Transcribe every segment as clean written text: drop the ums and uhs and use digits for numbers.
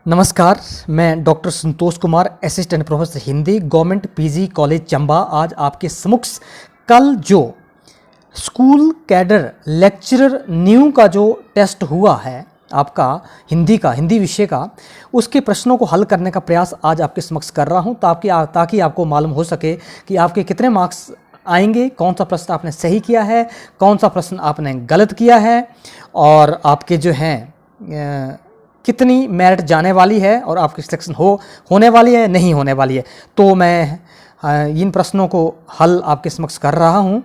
नमस्कार, मैं doctor Santosh Kumar, assistant professor Hindi, government PG college Chamba. आज आपके समक्ष कल जो स्कूल कैडर लेक्चरर न्यू का जो टेस्ट हुआ है आपका हिंदी विषय का, उसके प्रश्नों को हल करने का प्रयास आज आपके समक्ष कर रहा हूं ताकि आपको मालूम हो सके कि आपके कितने मार्क्स आएंगे, कौन सा प्रश्न आपने सही किया है, कौन सा प्रश्न आपने गलत किया है और आपके जो हैं कितनी मेरिट जाने वाली है और आपकी सिलेक्शन होने वाली है नहीं होने वाली है। तो मैं इन प्रश्नों को हल आपके समक्ष कर रहा हूं।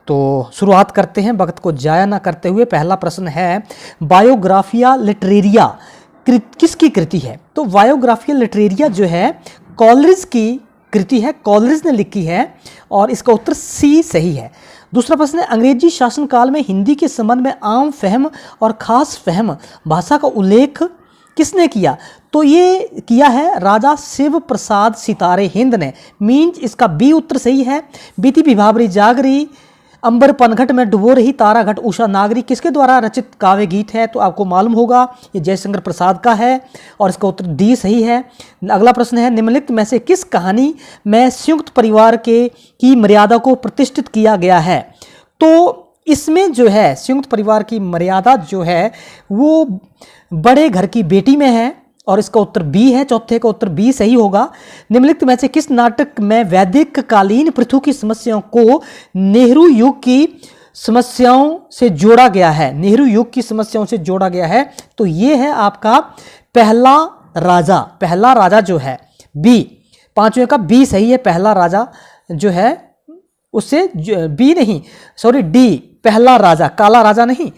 तो शुरुआत करते हैं वक्त को जाया ना करते हुए। पहला प्रश्न है, बायोग्राफिया लिटरेरिया किसकी कृति है? तो बायोग्राफिया लिटरेरिया जो है कॉलरिज की कृति है, कॉलरिज ने लिखी है और इसका उत्तर सी सही है। दूसरा प्रश्न है, अंग्रेजी शासनकाल में हिंदी के संबंध में आम फहम और खास फहम भाषा का उल्लेख किसने किया? तो ये किया है राजा शिव प्रसाद सितारे हिंद ने। मीन्स इसका बी उत्तर सही है। बीती विभावरी जागरी, अंबर पनघट में डुबो रही तारा घट उषा नागरी किसके द्वारा रचित काव्य गीत है? तो आपको मालूम होगा ये जयशंकर प्रसाद का है और इसका उत्तर डी सही है। अगला प्रश्न है, निम्नलिखित में से किस कहानी में संयुक्त परिवार की मर्यादा को प्रतिष्ठित किया गया है? तो इसमें जो है संयुक्त परिवार की मर्यादा जो है वो बड़े घर की बेटी में है और इसका उत्तर बी है। चौथे का उत्तर बी सही होगा। निम्नलिखित में से किस नाटक में वैदिक कालीन पृथु की समस्याओं को नेहरू युग की समस्याओं से जोड़ा गया है? नेहरू युग की समस्याओं से जोड़ा गया है तो ये है आपका पहला राजा। पहला राजा जो है बी, पांचवें का बी सही है। पहला राजा जो है उससे बी नहीं, सॉरी डी, पहला राजा, काला राजा नहीं,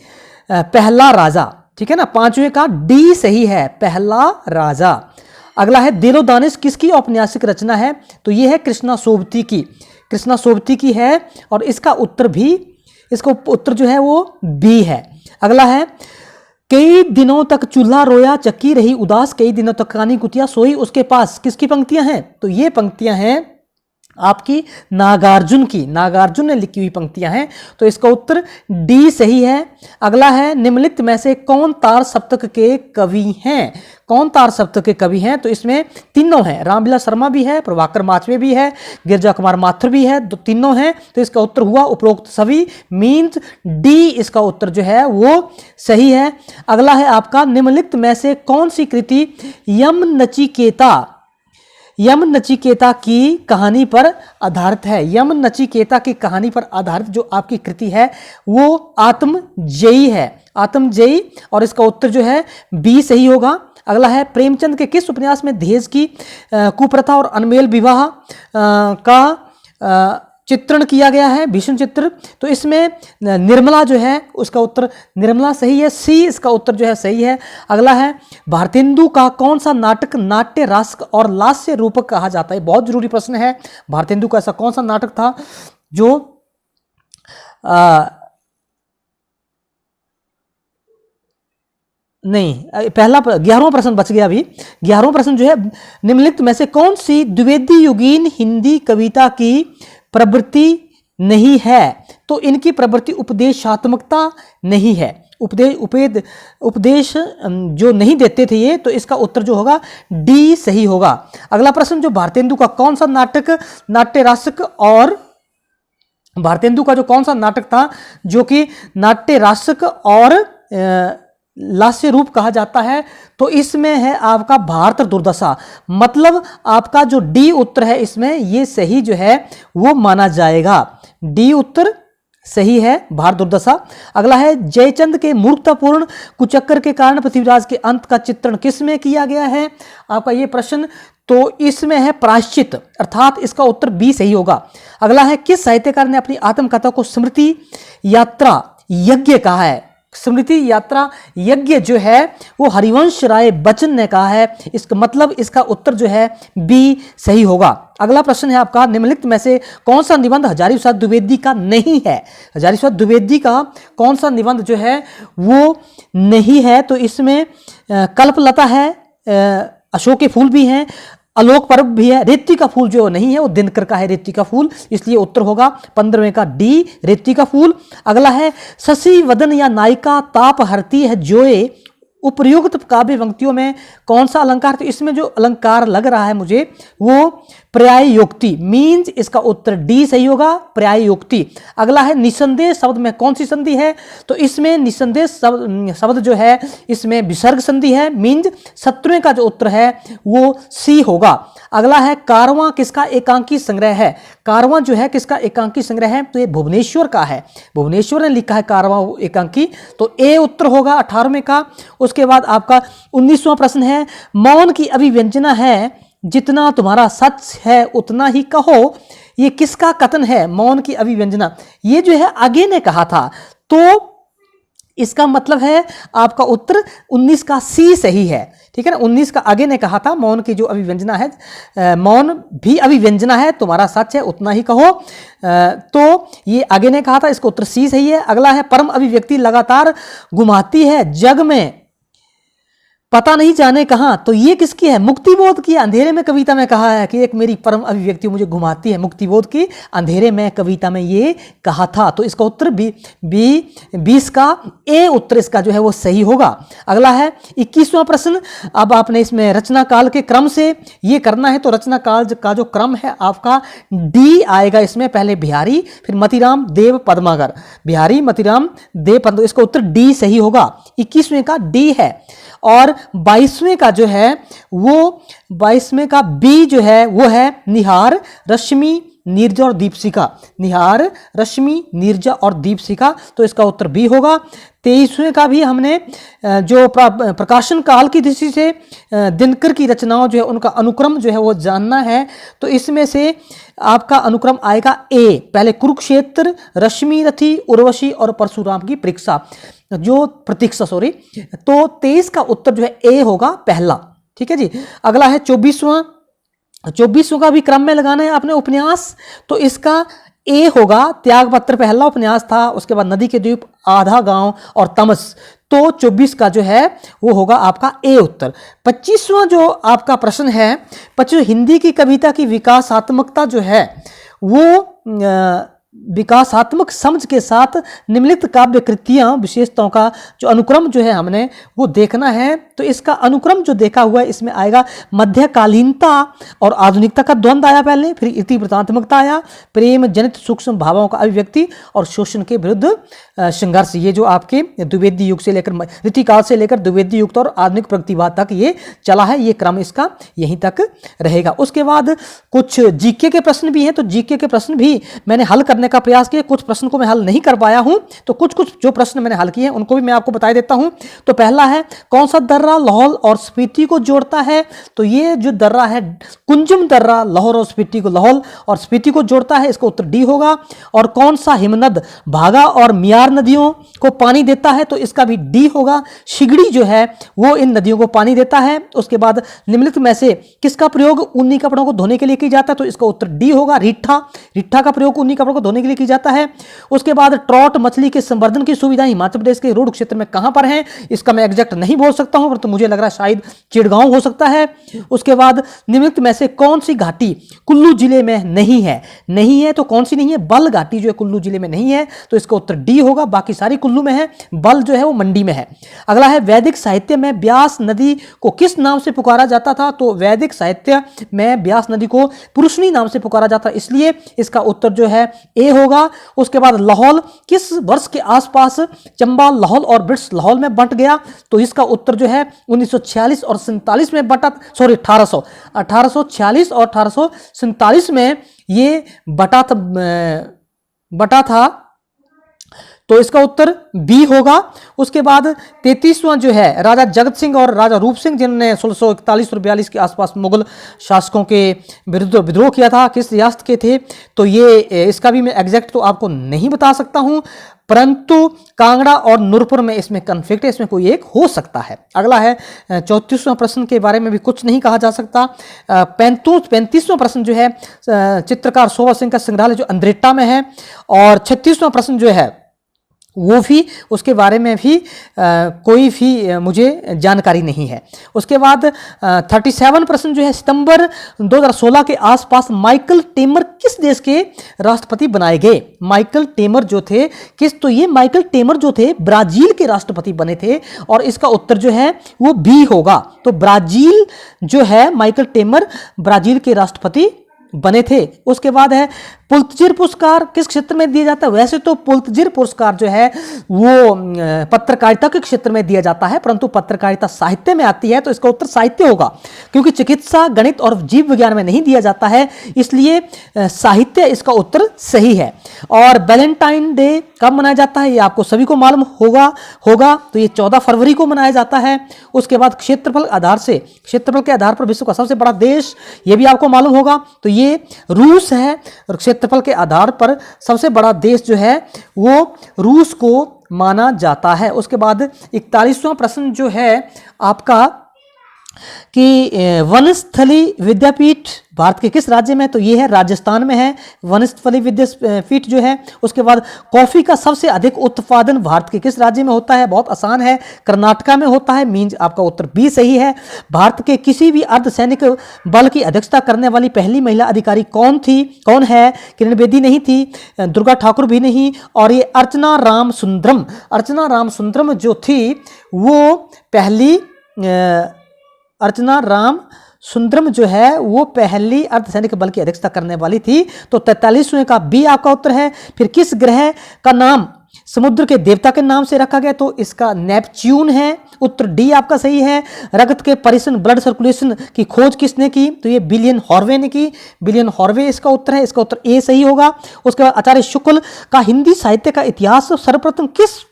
पहला राजा, ठीक है ना। पांचवें का डी सही है, पहला राजा। अगला है, दिलो दानिश किसकी औपन्यासिक रचना है? तो यह है कृष्णा सोबती की, कृष्णा सोबती की है और इसका उत्तर जो है वो बी है। अगला है, कई दिनों तक चूल्हा रोया चक्की रही उदास, कई दिनों तक कानी कुतिया सोई उसके पास किसकी पंक्तियां हैं? तो ये पंक्तियां हैं आपकी नागार्जुन की, नागार्जुन ने लिखी हुई पंक्तियां हैं तो इसका उत्तर डी सही है। अगला है, निम्नलिखित में से कौन तार सप्तक के कवि हैं? कौन तार सप्तक के कवि हैं? तो इसमें तीनों हैं, रामविलास शर्मा भी है, प्रभाकर माचवे भी है, गिरजा कुमार माथुर भी है, तो तीनों हैं तो इसका उत्तर हुआ उपरोक्त सभी। मीन्स डी इसका उत्तर जो है वो सही है। अगला है आपका, निम्नलिखित में से कौन सी कृति यम नचिकेता की कहानी पर आधारित है? यम नचिकेता की कहानी पर आधारित जो आपकी कृति है वो आत्मजयी है, आत्मजयी, और इसका उत्तर जो है बी सही होगा। अगला है, प्रेमचंद के किस उपन्यास में दहेज की कुप्रथा और अनमेल विवाह का चित्रण किया गया है? भीषण चित्र। तो इसमें निर्मला जो है उसका उत्तर निर्मला सही है, सी इसका उत्तर जो है सही है। अगला है, भारतेंदु का कौन सा नाटक नाट्य रस और लास्य रूपक कहा जाता है? बहुत जरूरी प्रश्न है। भारतेंदु का ऐसा कौन सा नाटक था जो नहीं, पहला 11वां प्रश्न बच गया अभी। 11वां प्रश्न जो है, निम्नलिखित में से कौन सी द्विवेदी युगीन हिंदी कविता की प्रवृत्ति नहीं है? तो इनकी प्रवृत्ति उपदेशात्मकता नहीं है, उपदेश जो नहीं देते थे ये, तो इसका उत्तर जो होगा डी सही होगा। अगला प्रश्न, जो भारतेंदु का कौन सा नाटक नाट्य रासक और भारतेंदु का जो कौन सा नाटक था जो कि नाट्य रासक और लास्य रूप कहा जाता है? तो इसमें है आपका भारत दुर्दशा। मतलब आपका जो डी उत्तर है इसमें ये सही जो है वो माना जाएगा। डी उत्तर सही है, भारत दुर्दशा। अगला है, जयचंद के मूर्खतापूर्ण कुचक्कर के कारण पृथ्वीराज के अंत का चित्रण किस में किया गया है? आपका ये प्रश्न तो इसमें है प्रायश्चित, अर्थात इसका उत्तर बी सही होगा। अगला है, किस साहित्यकार ने अपनी आत्मकथा को स्मृति यात्रा यज्ञ कहा है? स्मृति यात्रा यज्ञ जो है वो हरिवंश राय बच्चन ने कहा है। इसका मतलब इसका उत्तर जो है बी सही होगा। अगला प्रश्न है आपका, निम्नलिखित में से कौन सा निबंध हजारी प्रसाद द्विवेदी का नहीं है? हजारी प्रसाद द्विवेदी का कौन सा निबंध जो है वो नहीं है? तो इसमें कल्पलता है, अशोक के फूल भी हैं, आलोक पर्व भी है, रेती का फूल जो नहीं है वो दिनकर का है रेती का फूल, इसलिए उत्तर होगा 15वें का डी रेती का फूल। अगला है, शशि वदन या नायिका ताप हरती है जोए उपर्युक्त काव्य पंक्तियों में कौन सा अलंकार, तो इसमें जो अलंकार लग रहा है मुझे वो पर्यायोक्ति मीन्स, इसका उत्तर डी सही होगा, पर्यायोक्ति। अगला है निसंदेह शब्द में कौन सी संधि है, तो इसमें निसंदेह शब्द जो है इसमें विसर्ग संधि है मीन्स 17वें का जो उत्तर है वो सी होगा। अगला है कारवां किसका एकांकी संग्रह है, कारवां जो है किसका एकांकी संग्रह है, तो ये भुवनेश्वर का है, भुवनेश्वर ने लिखा है कारवां एकांकी, तो ए उत्तर होगा 18वें का। उसके बाद आपका 19वां प्रश्न है मौन की अभिव्यंजना है जितना तुम्हारा सच है उतना ही कहो, ये किसका कथन है, मौन की अभिव्यंजना, ये जो है आगे ने कहा था, तो इसका मतलब है आपका उत्तर 19 का सी सही है, ठीक है ना। 19 का आगे ने कहा था मौन की जो अभिव्यंजना है, मौन भी अभिव्यंजना है तुम्हारा सच है उतना ही कहो, तो ये आगे ने कहा था, इसका उत्तर सी सही है। अगला है परम अभिव्यक्ति लगातार घुमाती है जग में पता नहीं जाने कहां, तो ये किसकी है, मुक्तिबोध की। अंधेरे में कविता में कहा है कि एक मेरी परम अभिव्यक्ति मुझे घुमाती है, मुक्तिबोध की अंधेरे में कविता में ये कहा था, तो इसका उत्तर बी 20 का ए उत्तर इसका जो है वो सही होगा। अगला है 21वां प्रश्न, अब आपने इसमें रचना काल के क्रम से ये करना है, तो रचना काल का जो क्रम है आपका डी आएगा इसमें, पहले बिहारी फिर मतीराम देव पद्माकर, बिहारी मतीराम देव पद्माकर, इसका उत्तर डी सही होगा, 21वें का डी है। और 22वें का जो है वो 22वें का बी जो है वो है निहार रश्मि नीरजा और दीपशिखा, निहार रश्मि नीरजा और दीपशिखा, तो इसका उत्तर बी होगा। 23वें का भी हमने जो प्रकाशन काल की दृष्टि से दिनकर की रचनाओं जो है उनका अनुक्रम जो है वो जानना है, तो इसमें से आपका अनुक्रम आएगा ए, पहले कुरुक्षेत्र, रश्मि रथी, उर्वशी और परशुराम की प्रतीक्षा सॉरी, तो 23 का उत्तर जो है ए होगा पहला, ठीक है जी। अगला है 24वां का भी क्रम में लगाना है आपने उपन्यास, तो इसका ए होगा, त्यागपत्र पहला उपन्यास था, उसके बाद नदी के द्वीप, आधा गांव और तमस, तो 24 का जो है वो होगा आपका ए उत्तर। 25वां जो आपका प्रश्न है, 25 हिंदी की कविता की विकासात्मकता जो है वो विकासात्मक समझ के साथ निम्नलिखित काव्य कृतियां विशेषताओं का जो अनुक्रम जो है हमने वो देखना है, तो इसका अनुक्रम जो देखा हुआ है इसमें आएगा मध्यकालीनता और आधुनिकता का द्वंद्व आया पहले, फिर इति वृतात्मकता आया, प्रेम जनित सूक्ष्म भावों का अभिव्यक्ति और शोषण के विरुद्ध संघर्ष, ये जो आपके द्विवेदी युग से लेकर रीतिकाल से लेकर द्विवेदी युग और आधुनिक प्रगतिवाद तक ये चला है, ये क्रम इसका यहीं तक रहेगा। उसके बाद कुछ जीके के प्रश्न भी हैं, तो जीके के प्रश्न भी मैंने हल करने का प्रयास किया, कुछ प्रश्न को मैं हल नहीं कर पाया हूं, तो कुछ जो प्रश्न मैंने हल किए हैं उनको भी मैं आपको बता देता हूं। तो पहला है कौन सा दर्रा लाहौल और स्पीति को जोड़ता है, तो ये जो दर्रा है कुंजम दर्रा लाहौर और स्पीति को, लाहौल और स्पीति को जोड़ता है, इसका उत्तर डी होगा। और कौन सा हिमनद भागा और मियार नदियों को पानी देता है, तो इसका भी डी होगा, शिगड़ी जो है वो इन नदियों को पानी देता है। उसके बाद निम्नलिखित में से किसका प्रयोग ऊनी कपड़ों को धोने के लिए किया जाता है, तो इसका उत्तर डी होगा, रिट्ठा का प्रयोग ऊनी कपड़ों को धोने के लिए की जाता है। उसके बाद ट्रॉट मछली के संवर्धन की सुविधा हिमाचल प्रदेश के रोड क्षेत्र में कहां पर है, इसका मैं एग्जैक्ट नहीं बोल सकता हूं, परंतु मुझे लग रहा है शायद चिड़गांव हो सकता है। उसके बाद निम्नलिखित में से कौन सी घाटी कुल्लू जिले में नहीं है, तो कौन सी नहीं है, बल घाटी जो है कुल्लू जिले में नहीं है, तो इसका उत्तर डी होगा, बाकी सारी कुल्लू में है, बल जो है वो मंडी में है। अगला है वैदिक साहित्य में ब्यास नदी को किस नाम से पुकारा जाता था, तो वैदिक साहित्य में ब्यास नदी को पुरुषनी नाम से पुकारा जाता, इसलिए इसका उत्तर जो है ए होगा। उसके बाद लाहौल किस वर्ष के आसपास चंबा लाहौल और ब्रिट्स लाहौल में बंट गया, तो इसका उत्तर जो है 1946 और 47 में बटा, सॉरी 1846 और 1847 में ये बटा था, तो इसका उत्तर बी होगा। उसके बाद 33वां जो है राजा जगत सिंह और राजा रूप सिंह, जिन्होंने 1641 और 42 के आसपास मुगल शासकों के विरुद्ध विद्रोह किया था, किस रियासत के थे, तो ये इसका भी मैं एग्जैक्ट तो आपको नहीं बता सकता हूं, परंतु कांगड़ा और नूरपुर में इसमें कन्फ्लिक्ट है, इसमें कोई एक हो सकता है। अगला है 34वां प्रश्न के बारे में भी कुछ नहीं कहा जा सकता। 35वां प्रश्न जो है चित्रकार सोवा सिंह का संग्रहालय जो अंद्रेटा में है, और 36वां प्रश्न जो है वो भी उसके बारे में भी कोई भी मुझे जानकारी नहीं है। उसके बाद 37% जो है सितंबर 2016 के आसपास माइकल टेमर किस देश के राष्ट्रपति बनाए गए? माइकल टेमर जो थे तो ये माइकल टेमर जो थे ब्राजील के राष्ट्रपति बने थे और इसका उत्तर जो है वो बी होगा। तो ब्राजील जो है माइकल टेमर ब्राजील के राष्ट्रपति बने थे। उसके बाद है पुलित्जर पुरस्कार किस क्षेत्र में दिया जाता है? वैसे तो पुलित्जर पुरस्कार जो है वो पत्रकारिता के क्षेत्र में दिया जाता है, परंतु पत्रकारिता साहित्य में आती है तो इसका उत्तर साहित्य होगा, क्योंकि चिकित्सा, गणित और जीव विज्ञान में नहीं दिया जाता है, इसलिए साहित्य इसका उत्तर सही है। और वैलेंटाइन डे कब मनाया जाता है? ये आपको सभी को मालूम होगा तो ये 14 फरवरी को मनाया जाता है। उसके बाद क्षेत्रफल के आधार पर विश्व का सबसे बड़ा देश, ये भी आपको मालूम होगा, तो ये रूस है। और क्षेत्रफल के आधार पर सबसे बड़ा देश जो है वो रूस को माना जाता है। उसके बाद 41वां प्रश्न जो है आपका कि वनस्थली विद्यापीठ भारत के किस राज्य में? तो ये है राजस्थान में है वनस्थली विद्यापीठ जो है। उसके बाद कॉफी का सबसे अधिक उत्पादन भारत के किस राज्य में होता है? बहुत आसान है, कर्नाटका में होता है। मीन्स आपका उत्तर बी सही है। भारत के किसी भी अर्धसैनिक बल की अध्यक्षता करने वाली पहली महिला अधिकारी कौन है? किरण बेदी नहीं थी, दुर्गा ठाकुर भी नहीं, और ये अर्चना राम सुंदरम जो थी वो पहली अर्चना राम सुंदरम जो है वो पहली अर्धसैनिक बल की अध्यक्षता करने वाली थी। तो 43वें का बी आपका उत्तर है। फिर किस ग्रह का नाम समुद्र के देवता के नाम से रखा गया? तो इसका नेपच्यून है। उत्तर डी आपका सही है। रक्त के परिसंचरण ब्लड सर्कुलेशन की खोज किसने की? तो ये विलियम हॉर्वे ने की। विलियम हॉर्वे इसका उत्तर है। इसका उत्तर ए सही होगा। उसके बाद आचार्य शुक्ल का हिंदी साहित्य का इतिहास सर्वप्रथम किस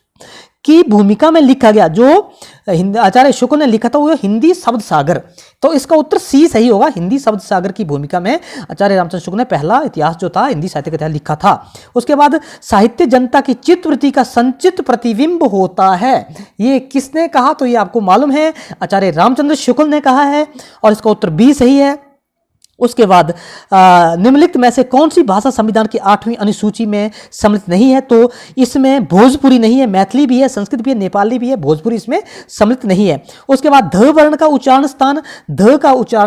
की भूमिका में लिखा गया? जो आचार्य शुक्ल ने लिखा था वो हिंदी शब्द सागर, तो इसका उत्तर सी सही होगा। हिंदी शब्द सागर की भूमिका में आचार्य रामचंद्र शुक्ल ने पहला इतिहास जो था हिंदी साहित्य का इतिहास लिखा था। उसके बाद साहित्य जनता की चित्तवृत्ति का संचित प्रतिबिंब होता है, ये किसने कहा? तो ये आपको मालूम है, आचार्य रामचंद्र शुक्ल ने कहा है और इसका उत्तर बी सही है। उसके बाद निम्नलिखित में से कौन सी भाषा संविधान की 8वीं अनुसूची में सम्मिलित नहीं है? तो इसमें भोजपुरी नहीं है, मैथिली भी है, संस्कृत भी है, नेपाली भी है, भोजपुरी इसमें सम्मिलित नहीं है। उसके बाद ध वर्ण का उच्चारण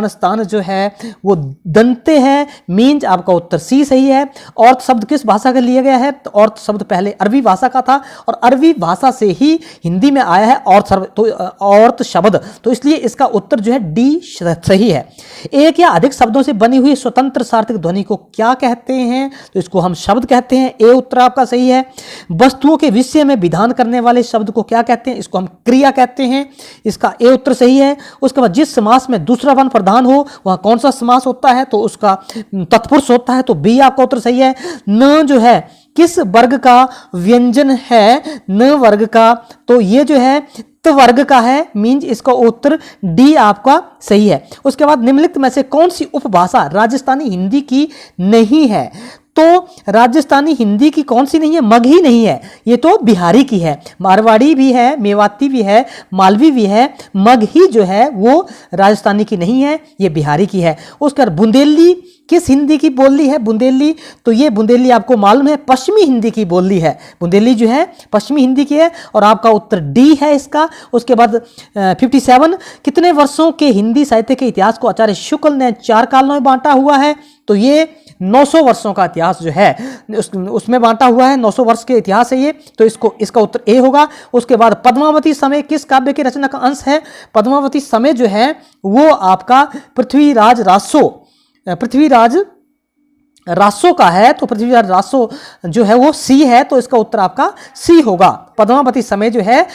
स्थान जो है वो दंते है। मीन्स आपका उत्तर सी सही है। अर्थ शब्द किस भाषा का लिया गया है? तो अर्थ शब्द पहले अरबी भाषा का था और अरबी भाषा से ही हिंदी में आया है अर्थ शब्द, तो इसलिए इसका उत्तर जो है डी सही है। एक या अधिक शब्दों से बनी हुई स्वतंत्र सार्थक ध्वनि को क्या कहते हैं? तो इसको हम शब्द कहते हैं। ए उत्तर आपका सही है। वस्तुओं के विषय में विधान करने वाले शब्द को क्या कहते हैं? इसको हम क्रिया कहते हैं। इसका ए उत्तर सही है। उसके बाद जिस समास में दूसरा वर्ण प्रधान हो वह कौन सा समास होता है? तो उसका तत्पुरुष होता है, तो बी आपका उत्तर सही है। न जो है किस वर्ग का व्यंजन है? न वर्ग का, तो ये जो है वर्ग का है। मीन्स इसका उत्तर डी आपका सही है। उसके बाद निम्नलिखित में से कौन सी उपभाषा राजस्थानी हिंदी की नहीं है? तो राजस्थानी हिंदी की कौन सी नहीं है? मगही नहीं है, ये तो बिहारी की है। मारवाड़ी भी है, मेवाती भी है, मालवी भी है। मगही जो है वो राजस्थानी की नहीं है, ये बिहारी की है। उसके बाद बुंदेली किस हिंदी की बोली है? बुंदेली, तो ये बुंदेली आपको मालूम है पश्चिमी हिंदी की बोली है। बुंदेली जो है पश्चिमी हिंदी की है और आपका उत्तर डी है इसका। उसके बाद 57 कितने वर्षों के हिंदी साहित्य के इतिहास को आचार्य शुक्ल ने 4 कालों में बांटा हुआ है? तो ये 900 वर्षों का इतिहास जो है उसमें बांटा हुआ है। 900 वर्ष के इतिहास है ये, तो इसका उत्तर ए होगा। उसके बाद पद्मावती समय किस काव्य की रचना का अंश है? पद्मावती समय जो है वो आपका पृथ्वीराज रासो का है, तो पृथ्वीराज रासो जो है वो सी है, तो इसका उत्तर आपका सी होगा। पद्मावती समय जो है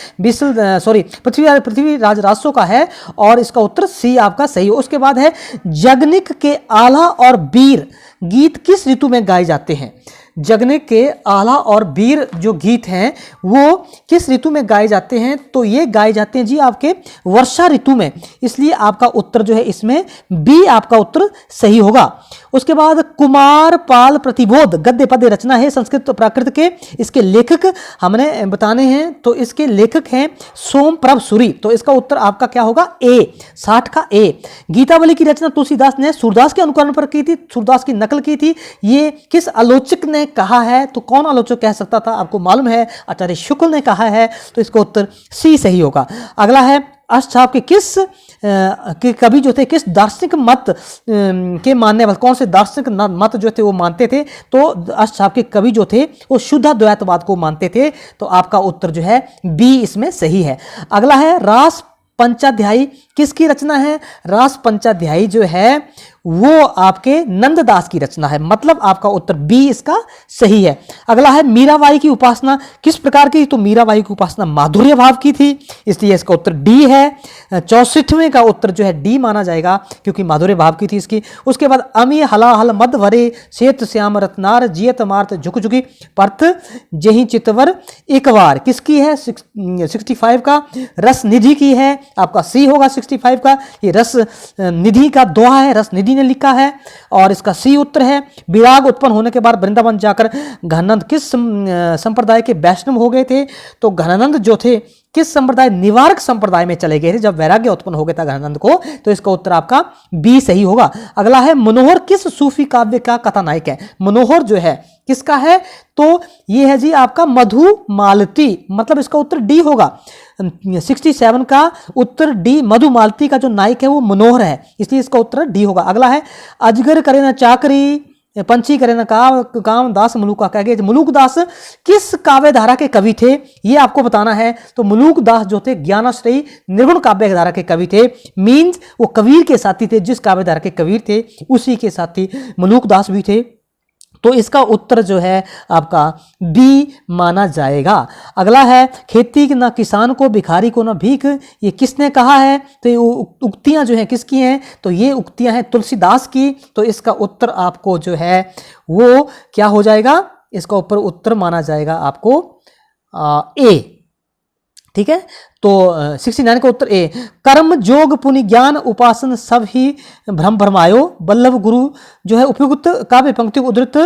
पृथ्वीराज रासो का है और इसका उत्तर सी आपका सही हो। उसके बाद है जगनिक के आला और बीर गीत किस ऋतु में गाए जाते हैं? जगनिक के आला और बीर जो गीत हैं वो किस ऋतु में गाए जाते हैं? तो ये गाए जाते हैं जी आपके वर्षा ऋतु में, इसलिए आपका उत्तर जो है इसमें बी आपका उत्तर सही होगा। उसके बाद कुमार पाल प्रतिबोध गद्य पद्य रचना है संस्कृत प्राकृत के, इसके लेखक हमने बताने हैं, तो इसके लेखक हैं सोमप्रभ सूरी, तो इसका उत्तर आपका क्या होगा? ए 60 का ए। गीतावली की रचना तुलसीदास ने सूरदास के अनुकरण पर की थी, सूरदास की नकल की थी, ये किस आलोचक ने कहा है, तो कौन आलोचक कह सकता था, आपको मालूम है आचार्य शुक्ल ने कहा है, तो इसका उत्तर सी सही होगा। अगला है अष्टछाप के किस के कवि जो थे किस दार्शनिक मत के मानने वाले, कौन से दार्शनिक मत जो थे वो मानते थे, तो अष्टछाप के कवि जो थे वो शुद्धाद्वैतवाद को मानते थे, तो आपका उत्तर जो है बी इसमें सही है। अगला है रास पंचाध्यायी किसकी रचना है, रास पंचाध्यायी जो है वो आपके नंददास की रचना है, मतलब आपका उत्तर बी इसका सही है। अगला है मीराबाई की उपासना किस प्रकार की, तो मीराबाई की उपासना माधुर्य भाव की थी, इसलिए इसका उत्तर डी है। 64वें का उत्तर जो है डी माना जाएगा क्योंकि माधुर्य भाव की थी इसकी। उसके बाद अमी हलाहल मद भरे श्वेत श्याम रत्नार जियत मार्त झुक झुकी पर्थ जही चितवर एक बार किसकी है, 65 का रस निधि की है, आपका सी होगा 65 का। ये रस निधि का दोहा है, रस निधि ने लिखा है और इसका सी उत्तर है। विराग उत्पन्न होने के बाद वृंदावन जाकर घनानंद किस संप्रदाय के वैष्णव हो गए थे, तो घनानंद जो थे किस संप्रदाय, निवारक संप्रदाय में चले गए थे जब वैराग्य उत्पन्न हो गया था घनानंद को, तो इसका उत्तर आपका बी सही होगा। अगला है मनोहर किस सूफी काव्य का कथानायक है, मनोहर जो है किसका है, तो ये है जी आपका मधुमालती, मतलब इसका उत्तर डी होगा। 67 का उत्तर डी, मधुमालती का जो नायक है वो मनोहर है, इसलिए इसका उत्तर डी होगा। अगला है अजगर करे ना चाकरी पंछी करे ना काम दास मुलूक कह गए, मुलूक दास किस काव्य धारा के कवि थे ये आपको बताना है, तो मुलूक दास जो थे ज्ञानाश्रयी निर्गुण काव्य धारा के कवि थे, मीन्स वो कबीर के साथी थे, जिस काव्य धारा के कबीर थे उसी के साथी मुलूक दास भी थे, तो इसका उत्तर जो है आपका बी माना जाएगा। अगला है खेती ना किसान को भिखारी को ना भीख, ये किसने कहा है, तो ये उक्तियां जो हैं किसकी हैं, तो ये उक्तियां हैं तुलसीदास की, तो इसका उत्तर आपको जो है वो क्या हो जाएगा, इसका ऊपर उत्तर माना जाएगा आपको ए, ठीक है। तो 69 का उत्तर ए, कर्म जोग पुनि ज्ञान उपासन सब ही भ्रम भ्रमायो, वल्लभ गुरु जो है उपयुक्त काव्य पंक्ति उद्धृत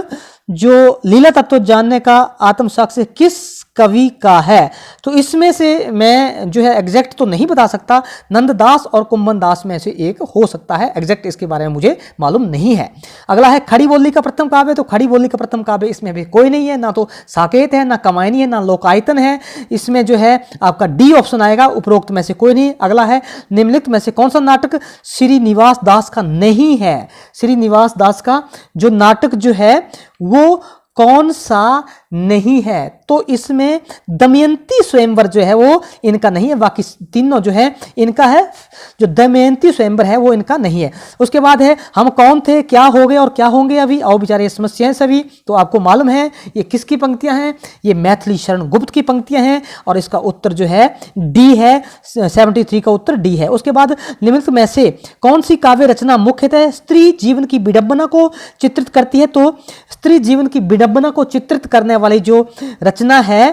जो लीला तत्व जानने का आत्म साक्ष्य किस कवि का है, तो इसमें से मैं जो है एग्जैक्ट तो नहीं बता सकता, नंददास और कुंभन दास में से एक हो सकता है, एग्जैक्ट इसके बारे में मुझे मालूम नहीं है। अगला है खड़ी बोली का प्रथम काव्य, तो खड़ी बोली का प्रथम काव्य इसमें भी कोई नहीं है, ना तो साकेत है, ना कमायनी है, ना लोकायतन है, इसमें जो है आपका डी ऑप्शन आएगा, उपरोक्त में से कोई नहीं। अगला है निम्नलिखित में से कौन सा नाटक श्रीनिवास दास का नहीं है, श्रीनिवास दास का जो नाटक जो है वो कौन सा नहीं है, तो इसमें दमयंती स्वयंवर जो है वो इनका नहीं है, बाकी तीनों जो है इनका है, जो दमयंती स्वयंवर है वो इनका नहीं है। उसके बाद है हम कौन थे क्या हो गए और क्या होंगे अभी, आओ बेचारे समस्याएं सभी, तो आपको मालूम है ये किसकी पंक्तियां हैं, ये मैथिली शरण गुप्त की पंक्तियां हैं और इसका उत्तर जो है डी है, 73 का उत्तर डी है। उसके बाद निम्नलिखित में से कौन सी काव्य रचना मुख्यतः स्त्री जीवन की विडंबना को चित्रित करती है, तो स्त्री जीवन की विडंबना को चित्रित करने वाली जो रचना है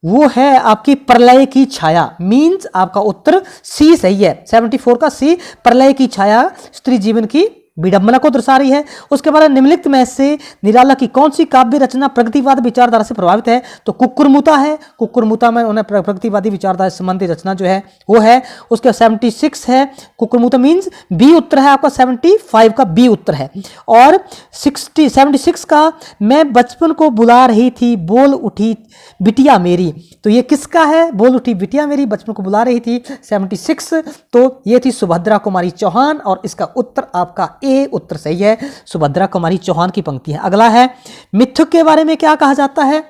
वो है आपकी प्रलय की छाया, मींस आपका उत्तर सी सही है, 74 का सी, प्रलय की छाया स्त्री जीवन की विडंबना को दर्शा रही है। उसके बाद निम्नलिखित में से निराला की कौन सी काव्य रचना प्रगतिवाद विचारधारा से प्रभावित है, तो कुक्कुरमुता है, कुक्कुरमुता में उन्हें प्रगतिवादी विचारधारा से संबंधित रचना जो है वो है। उसके 76 है कुक्कुरमुता, मीन्स बी उत्तर है आपका, 75 का बी उत्तर है। और 76 का मैं बचपन को बुला रही थी बोल उठी बिटिया मेरी, तो ये किसका है, बोल उठी बिटिया मेरी बचपन को बुला रही थी 76, तो ये थी सुभद्रा कुमारी चौहान और इसका उत्तर आपका ए उत्तर सही है, सुभद्रा कुमारी चौहान की पंक्ति है। अगला है मिथुक के बारे में क्या कहा जाता है,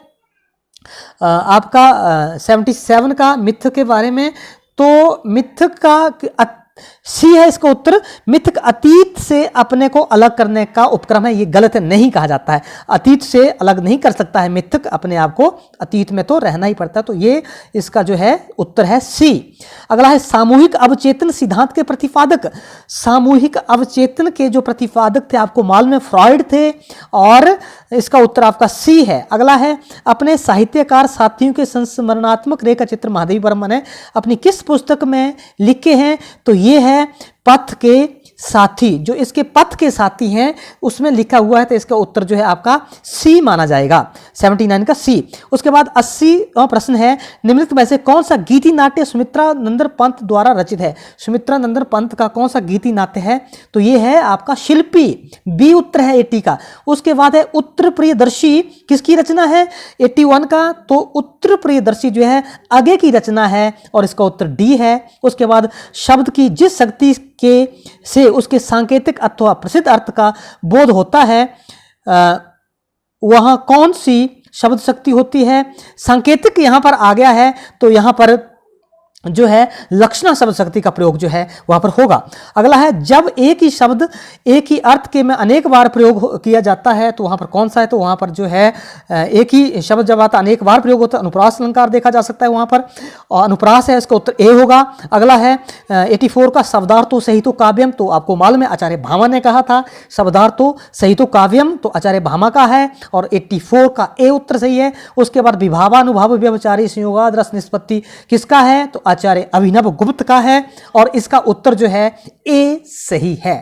आपका 77 का मिथुक के बारे में, तो मिथुक का सी है इसका उत्तर, मिथक अतीत से अपने को अलग करने का उपक्रम है, ये गलत है, नहीं कहा जाता है, अतीत से अलग नहीं कर सकता है मिथक अपने आप को, अतीत में तो रहना ही पड़ता है, तो ये इसका जो है उत्तर है सी। अगला है सामूहिक अवचेतन सिद्धांत के प्रतिपादक, सामूहिक अवचेतन के जो प्रतिपादक थे आपको मालूम है फ्रॉइड थे और इसका उत्तर आपका सी है। अगला है अपने साहित्यकार साथियों के संस्मरणात्मक रेखा चित्र महादेवी वर्मा ने अपनी किस पुस्तक में लिखे हैं, तो ये है पथ के साथी, जो इसके पथ के साथी हैं उसमें लिखा हुआ है, तो इसका उत्तर जो है आपका सी माना जाएगा, 79 का सी। उसके बाद 80वां प्रश्न है, निम्नलिखित में से कौन सा गीति नाट्य सुमित्रा नंदन पंत द्वारा रचित है? सुमित्रा नंदन पंत का कौन सा गीति नाट्य है? तो ये है आपका शिल्पी, बी उत्तर है 80 का। उसके बाद है उत्तर प्रियदर्शी, किसकी रचना है? 81 का। तो उत्तर प्रियदर्शी जो है आगे की रचना है और इसका उत्तर डी है। उसके बाद शब्द की जिस शक्ति के से उसके सांकेतिक अथवा प्रसिद्ध अर्थ का बोध होता है, वहां कौन सी शब्द शक्ति होती है? सांकेतिक यहां पर आ गया है, तो यहां पर जो है लक्षणा शब्द शक्ति का प्रयोग जो है वहां पर होगा। अगला है, जब एक ही शब्द एक ही अर्थ के में अनेक बार प्रयोग किया जाता है तो वहां पर कौन सा है? तो वहां पर जो है एक ही शब्द जब आता अनेक बार प्रयोग होता है, अनुप्रास अलंकार देखा जा सकता है वहां पर, और अनुप्रास है, इसका उत्तर ए होगा। अगला है 84 का शब्दार्थो सहितो काव्यम, तो आपको मालूम है आचार्य भामा ने कहा था शब्दार्थो सहितो काव्यम, तो आचार्य भामा का है और 84 का ए उत्तर सही है। उसके बाद विभावानुभाव व्यवचारी संयोगाद रस निष्पत्ति किसका है? तो आचार्य अभिनव गुप्त का है और इसका उत्तर जो है ए सही है।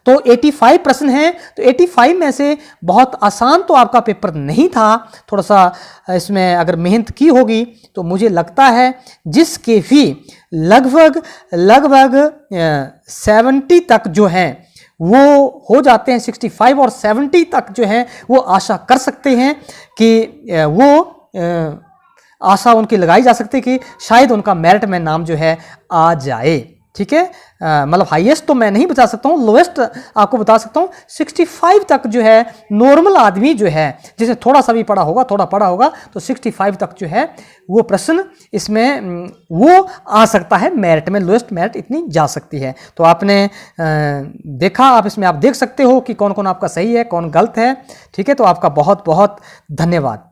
तो 85 प्रश्न हैं, तो 85 में से बहुत आसान तो आपका पेपर नहीं था, थोड़ा सा इसमें अगर मेहनत की होगी तो मुझे लगता है जिसके भी लगभग 70 तक जो हैं वो हो जाते हैं, 65 और 70 तक जो है वो आशा कर सकते हैं कि वो आशा उनकी लगाई जा सकती है कि शायद उनका मेरिट में नाम जो है आ जाए। ठीक है, मतलब हाईएस्ट तो मैं नहीं बता सकता हूँ, लोएस्ट आपको बता सकता हूँ। 65 तक जो है नॉर्मल आदमी जो है जिसे थोड़ा सा भी पढ़ा होगा, थोड़ा पढ़ा होगा, तो 65 तक जो है वो प्रश्न इसमें वो आ सकता है मेरिट में, लोएस्ट मेरिट इतनी जा सकती है। तो आपने देखा, आप इसमें आप देख सकते हो कि कौन कौन आपका सही है, कौन गलत है। ठीक है, तो आपका बहुत बहुत धन्यवाद।